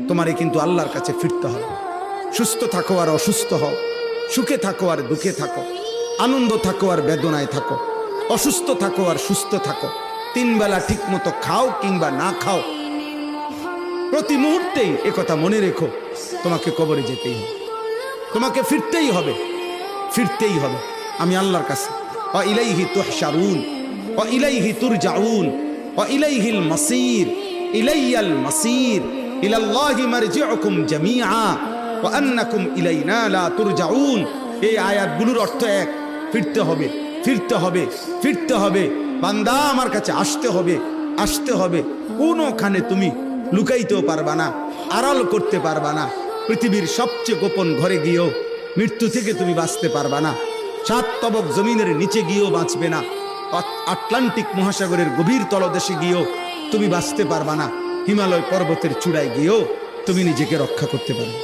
তোমারে কিন্তু আল্লাহর কাছে ফিরতে হবে। সুস্থ থাকো আর অসুস্থ হও, সুখে থাকো আর দুঃখে থাকো, আনন্দ থাকো আর বেদনায় থাকো, অসুস্থ থাকো আর সুস্থ থাকো, 3 বেলা ঠিক মতো খাও কিংবা না খাও, প্রতি মুহূর্তেই একথা মনে রেখো, তোমাকে কবরে যেতেই হবে, তোমাকে ফিরতেই হবে, ফিরতেই হবে আমি আল্লাহর কাছে। ওয়া ইলাইহি তুহশারুন ওয়া ইলাইহি তুরজাউন ওয়া ইলাইহিল মাসির, ইলাইয়াল মাসির, ইলাল্লাহি মারজিউকুম জামিআ ওয়া আন্নাকুম ইলাইনা লা তুরজাউন। এই আয়াতগুলোর অর্থ এক, ফিরতে হবে, ফিরতে হবে, ফিরতে হবে। বান্দা আমার কাছে আসতে হবে, আসতে হবে। কোনোখানে তুমি লুকাইতেও পারবা না, আড়াল করতে পারবা না। পৃথিবীর সবচেয়ে গোপন ঘরে গিয়েও মৃত্যু থেকে তুমি বাঁচতে পারবা না। 7 তবক জমিনের নিচে গিয়েও বাঁচবে না। আটলান্টিক মহাসাগরের গভীর তলদেশে গিয়েও তুমি বাঁচতে পারবা না। হিমালয় পর্বতের চূড়ায় গিয়েও তুমি নিজেকে রক্ষা করতে পারবে।